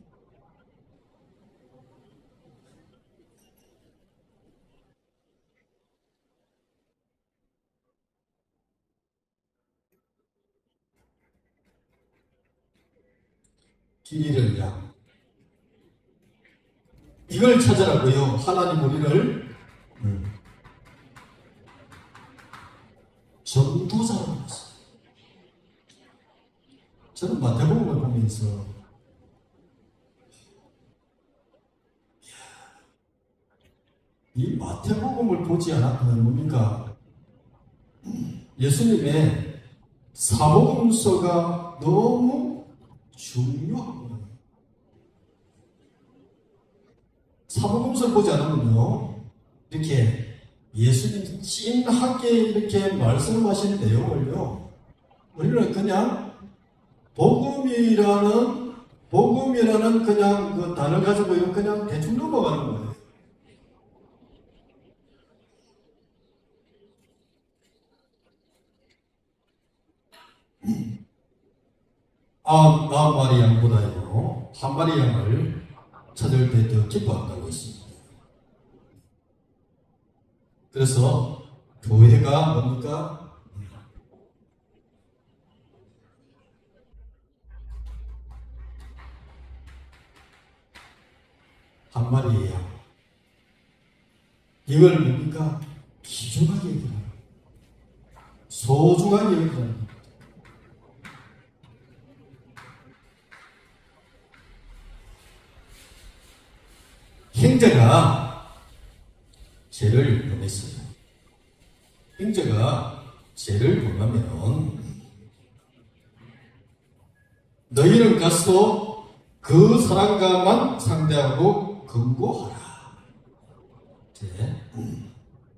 길 잃은 양. 이걸 찾으라고요. 하나님 우리를 전도자로 불렀어요. 저는 마태복음을 보면서 이 마태복음을 보지 않았다면 뭡니까? 예수님의 사복음서가 너무 중요한 거예요. 사복음서 보지 않으면요, 이렇게 예수님 찐하게 이렇게 말씀하신 내용을요, 우리는 그냥 복음이라는 그냥 그 단어 가지고요, 그냥 대충 넘어가는 거예요. 아홉 마리 양보다요, 한 마리 양을 찾을 때 더 기뻐한다고 했습니다. 그래서 교회가 뭡니까? 한 마리의 양. 이걸 뭡니까? 귀중하게 여기라. 소중하게 여기라. 형제가 죄를 범했어요. 형제가 죄를 범하면 너희는 가서 그 사람과만 상대하고 금고하라.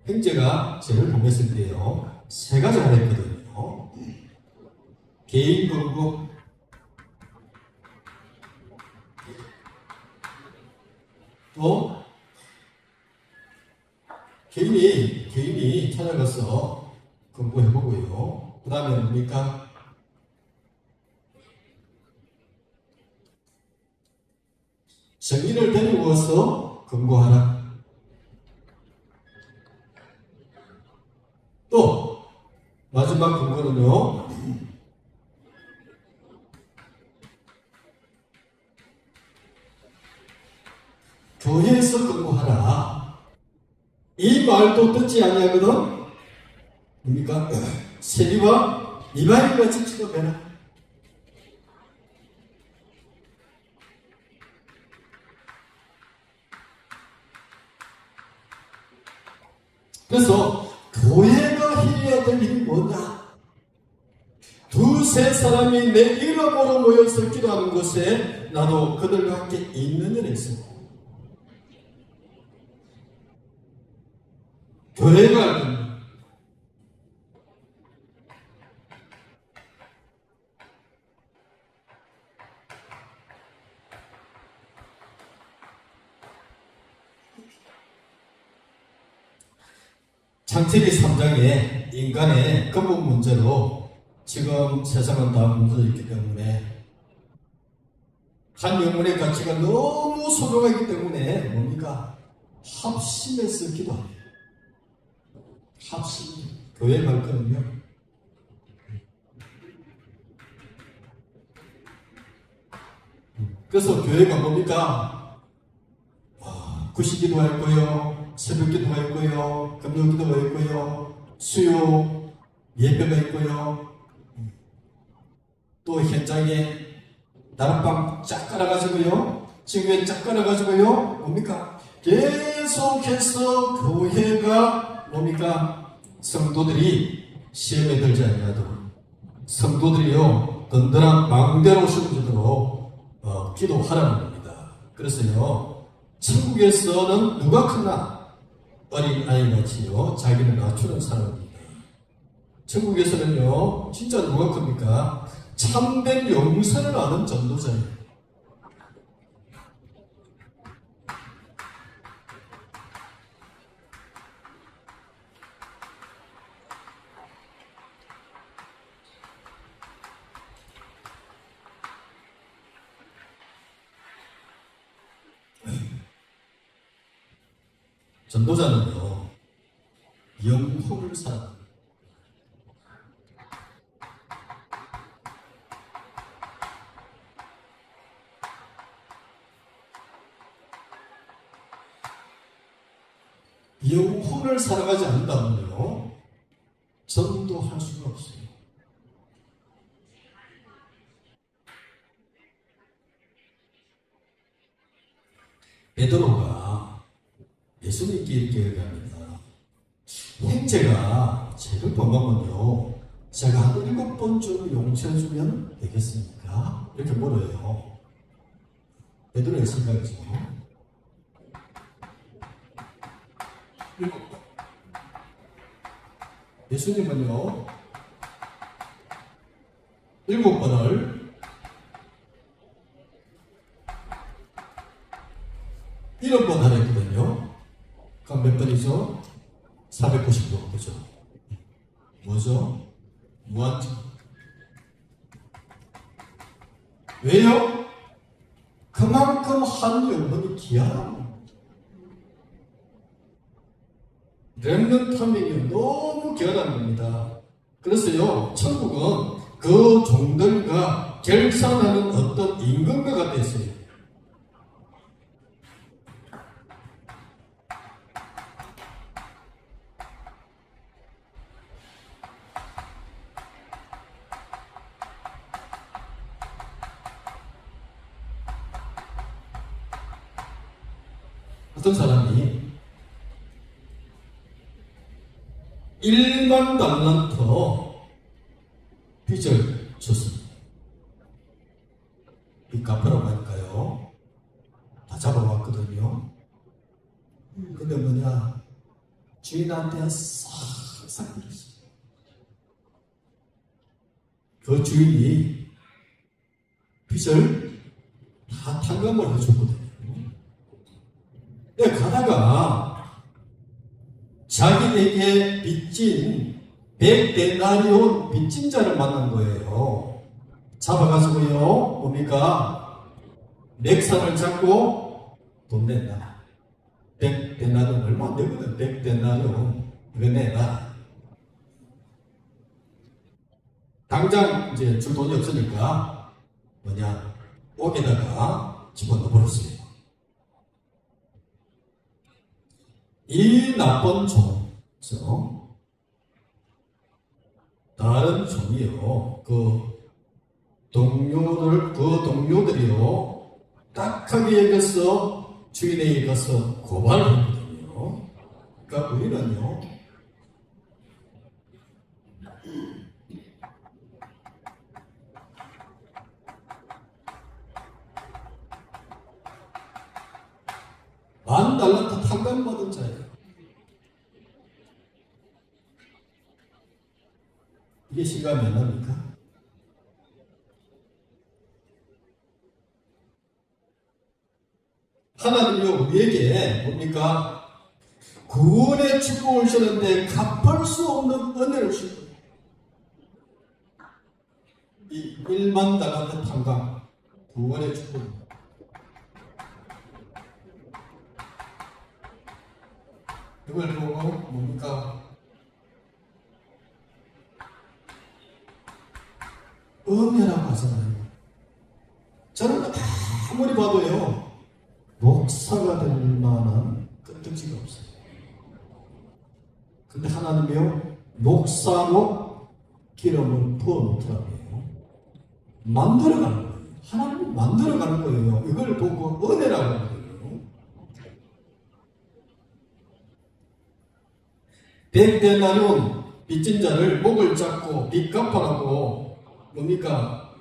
형제가 죄를 범했을 때요, 세 가지를 했거든요. 개인 금고, 또 개인이 찾아가서 금고해보고요. 그 다음에 뭡니까? 정인을 데리고 와서 금고하라. 또 마지막 금고는요, 교회에서 근무하라. 이 말도 듣지 아니하거든 뭡니까? 세리와 이방인같이 취급해라. 그래서 교회가 해야 될 일이 뭐냐? 두세 사람이 내 이름으로 모여서 기도하는 곳에 나도 그들과 함께 있는 일이 있습니다. 교회가 창세기 3장에 인간의 근본 문제로 지금 세상은 다 문제가 있기 때문에 한 영혼의 가치가 너무 소중하기 때문에 뭡니까? 합심해서 기도합니다. 합심. 교회 갈 거는요, 그래서 교회가 뭡니까? 구시기도 할 거요, 새벽기도 할 거요, 금요기도 할 거요, 수요 예배가 있고요, 또 현장에 다락방 쫙 깔아가지고요, 지구에 쫙 깔아가지고요, 뭡니까? 계속해서 교회가 뭡니까? 성도들이 시험에 들지 아니하도록, 성도들이요 든든한 망대로 심어주도록 기도하라는 겁니다. 그래서요, 천국에서는 누가 크나? 어린 아이같이요 자기를 낮추는 사람입니다. 천국에서는요, 진짜 누가 큽니까? 참된 용서를 아는 전도자예요. 전도자는요, 영혼을 사랑합니다. 영혼을 사랑하지 않는다면요, 전도할 수가 없어요. 베드로가 예수님께 이렇게 얘기합니다. 형제가 죄를 범하면요, 제가 한 7번쯤 용서해주면 되겠습니까? 이렇게 물어요. 베드로의 생각이죠. 7번. 예수님은요, 7번을 1번 하라 했거든요. 그럼 몇 번이죠? 490번, 그죠? 뭐죠? 무한정. 왜요? 그만큼 한 영혼이 귀하다. 렘넌트 한 명이 너무 귀하다는 겁니다. 그래서요, 천국은 그 종들과 결산하는 어떤 임금과 같아 있어요. 어떤 사람이 1만 달란트 빚을 줬습니다. 빚 갚으라고 하니까요, 다 잡아왔거든요. 근데 뭐냐, 주인한테 싹싹 그랬어요. 그 주인이 빚을 다 탕감을 해줬거든요. 근데 가다가 자기에게 빚진 100데나리온 빚진 자를 만난 거예요. 잡아가지고요, 뭡니까? 맥산을 잡고 돈 낸다. 100데나리온 얼마 안 되거든. 100데나리온 이거 내다. 당장 이제 줄 돈이 없으니까 뭐냐, 옥에다가 집어넣어 버렸어요. 이 나쁜 종, 다른 종이요, 그 동료들이요, 딱하게 여겨서 주인에게 가서 고발을 했거든요. 그러니까 우리는요, $10,000 탕감받은 자예요. 이게 시간이 얼마입니까? 하나님이 우리에게 뭡니까? 구원의 축복을 주셨는데 갚을 수 없는 은혜를 주셨어요. 이 1만 달란트 탕감, 구원의 축복입니다. 이걸 보고 뭡니까? 은혜라고 하잖아요. 저는 아무리 봐도요, 목사가 될 만한 끈적지가 없어요. 근데 하나님이요, 목사로 기름을 부어놓더라고요. 만들어가는 거예요. 하나님이 만들어가는 거예요. 이걸 보고 은혜라고 하는 거예요. 100데나리온 빚진 자를 목을 잡고 빚 갚아라고 뭡니까?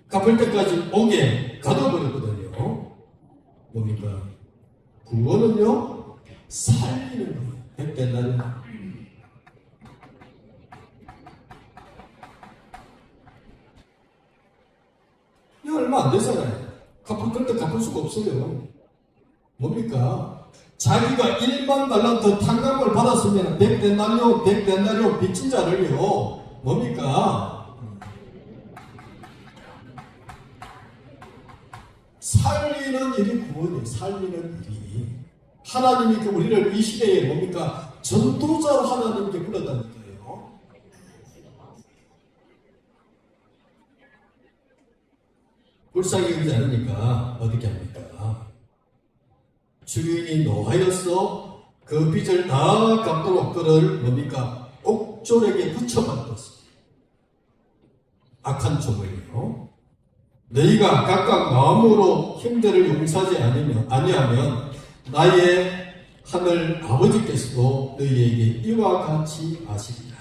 갚을 때까지 옥에 가둬버렸거든요. 뭡니까? 구원은요, 살리는 거예요. 100데나리온. 갚으면 안 되잖아요. 갚을 건데 갚을 수가 없어요. 뭡니까? 자기가 1만 달란트 탕감을 받았으면 100데나리온 빚진 자를요. 뭡니까? 살리는 일이 구원이에요. 살리는 일이. 하나님이 우리를 이 시대에 뭡니까? 전도자로 하나님께 불렀다니까요. 불쌍히 여기지 않으니까 어떻게 합니까? 주인이 노하였어 그 빚을 다 갚도록 그를 뭡니까? 옥졸에게 붙여버렸어요. 악한 종을요. 너희가 각각 마음으로 형제를 용서하지 아니하면 나의 하늘 아버지께서도 너희에게 이와 같이 하시리라.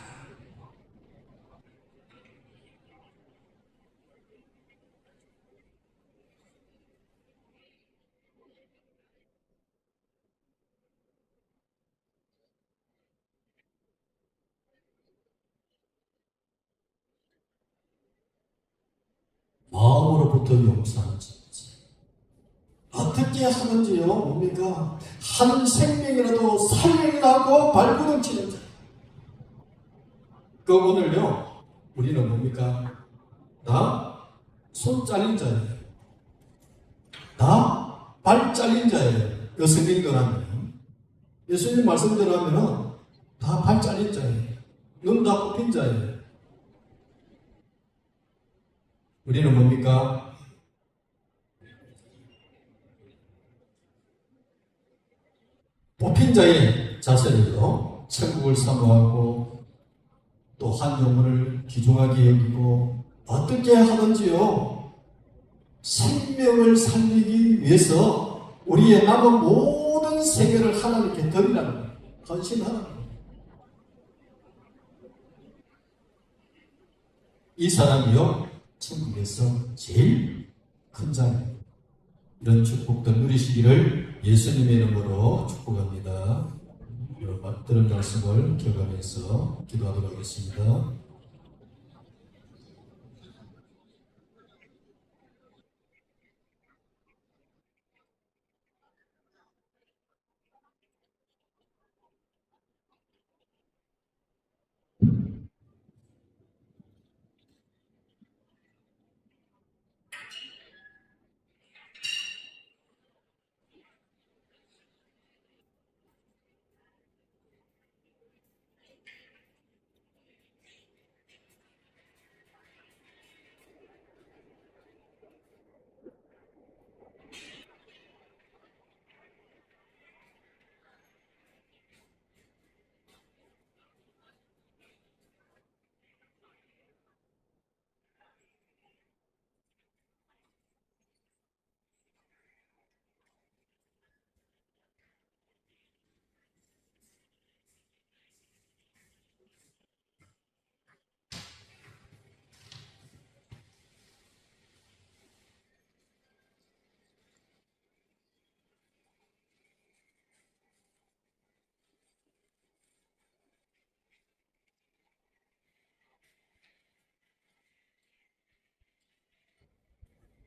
마음으로부터 용서하는지 어떻게 하는지요? 뭡니까? 한 생명이라도 살리려고 발버둥치는 자. 그 오늘요 우리는 뭡니까? 다 손 잘린 자예요. 다 발 잘린 자예요. 그 성경대로 하면 예수님 말씀대로 하면 다 발 잘린 자예요. 눈 다 뽑힌 자예요. 우리는 뭡니까? 뽑힌 자의 자세를요, 천국을 사모하고 또 한 영혼을 귀중하게 여기고 어떻게 하든지요, 생명을 살리기 위해서 우리의 남은 모든 세계를 하나님께 드리라는 거예요. 헌신하라는 거예요. 이 사람이요, 천국에서 제일 큰 자예요. 이런 축복들 누리시기를 예수님의 이름으로 축복합니다. 여러분 들은 말씀을 기억하면서 기도하도록 하겠습니다.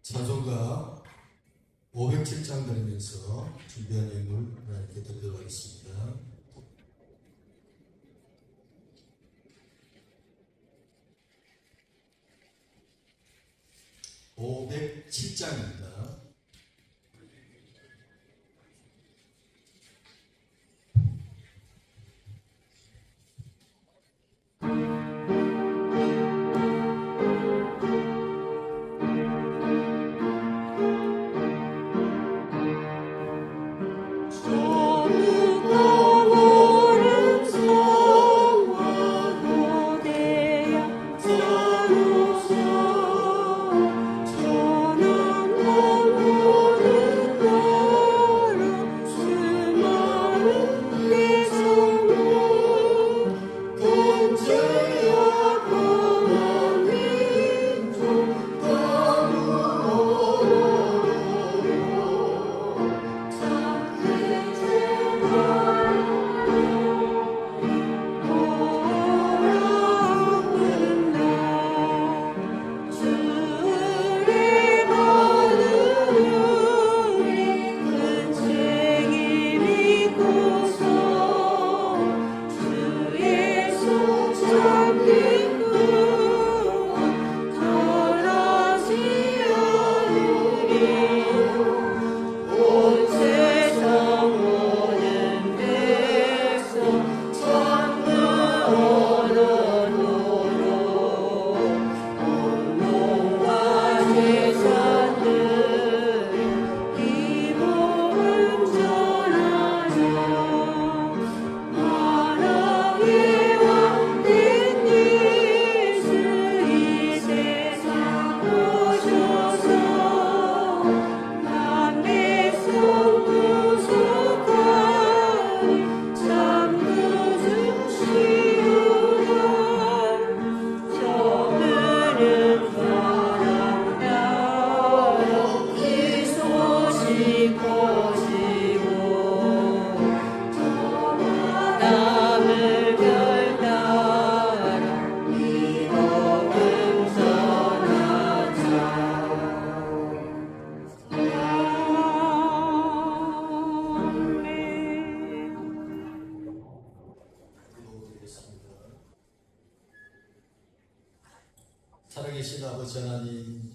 찬송가 507장 들으면서 준비한 예물 하나님께 드리도록 하겠습니다. 507장입니다. 저는 살아계신 아버지 하나님,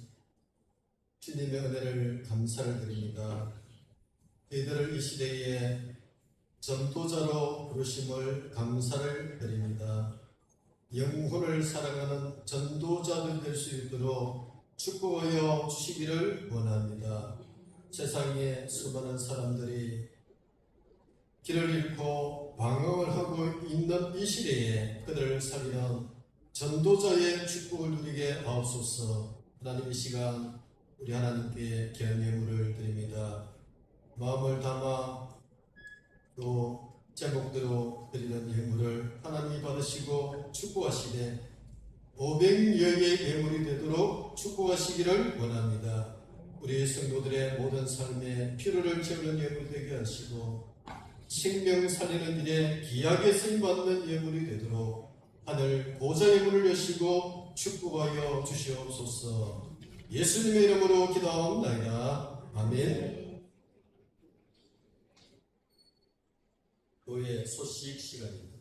주님의 은혜를 감사를 드립니다. 저희들을 이 시대에 전도자로 부르심을 감사를 드립니다. 영혼을 사랑하는 전도자들 될 수 있도록 축복하여 주시기를 원합니다. 세상에 수많은 사람들이 길을 잃고 방황을 하고 있는 이 시대에 그들을 살리는 전도자의 축복을 누리게 하옵소서. 하나님, 이 시간 우리 하나님께 귀한 예물을 드립니다. 마음을 담아 또 제목대로 드리는 예물을 하나님이 받으시고 축복하시되 500여의 예물이 되도록 축복하시기를 원합니다. 우리 성도들의 모든 삶에 필요를 채우는 예물 되게 하시고 생명 살리는 일에 귀하게 쓰임받는 예물이 되도록 하늘 보좌의 문을 여시고 축복하여 주시옵소서. 예수님의 이름으로 기도하옵나이다. 아멘. 교회 소식 시간입니다.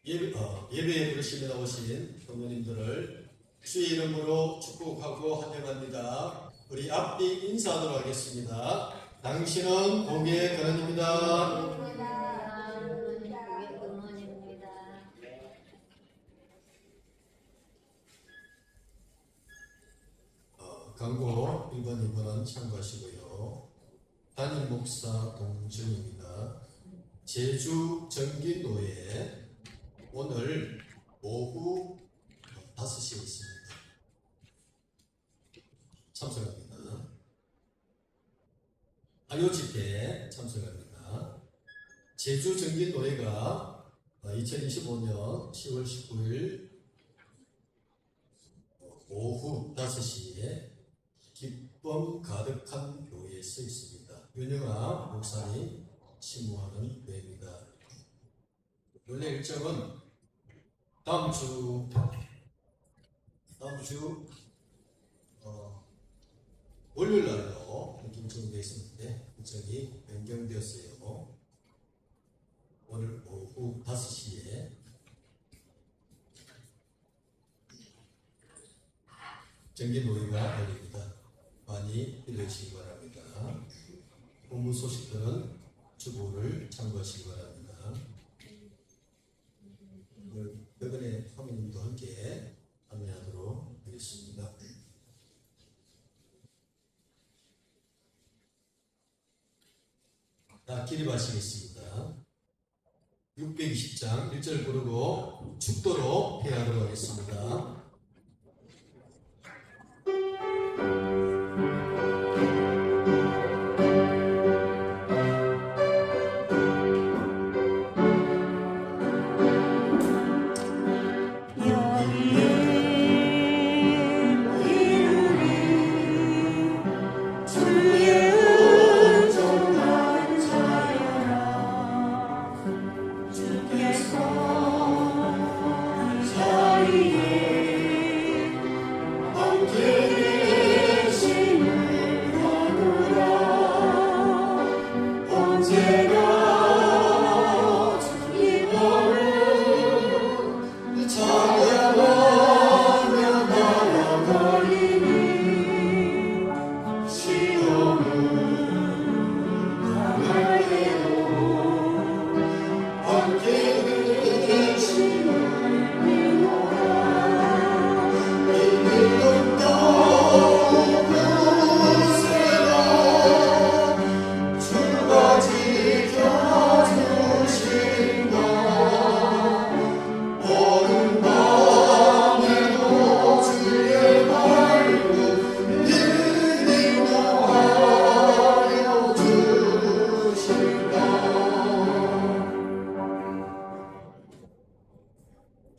예배에 부르시며 나오신 성도님들을 주의 이름으로 축복하고 환영합니다. 우리 앞뒤 인사하도록 하겠습니다. 당신은 복의 근원입니다. 광고 1번, 2번은 참고하시고요. 담임 목사 동준입니다. 제주 정기노예 오늘 오후 5시에 있습니다. 참석합니다. 안효 집회에 참석합니다. 제주 정기노예가 2025년 10월 19일 오후 5시에 기쁨 가득한 교회에 서 있습니다. 윤영아 목사님 심무하는 교회입니다. 원래 일정은 다음 주 월요일 날로 결정되어 있었는데 일정이 변경되었어요. 오늘 오후 5시에 정기노예가 열립니다. 많이 들려주시기 바랍니다. 본부 소식들은 주보를 참고하시기 바랍니다. 여건의 사모님도 함께 안내하도록 하겠습니다. 기립하시겠습니다. 620장 1절 부르고 축도로 회하도록 하겠습니다.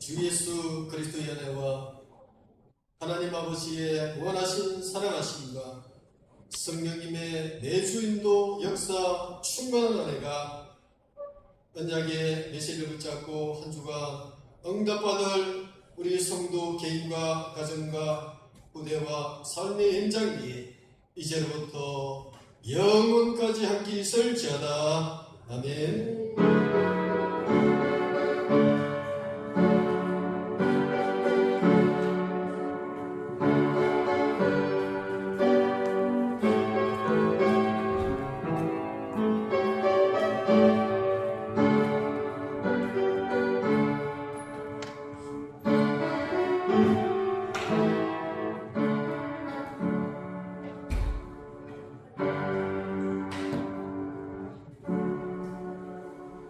주 예수 그리스도의 은혜와 하나님 아버지의 원하신 사랑하심과 성령님의 내주인도 역사 충만한 은혜가 언약의 메시지를 붙잡고 한 주간 응답받을 우리 성도 개인과 가정과 후대와 삶의 현장이 이제로부터 영원까지 함께 있을지어다. 아멘.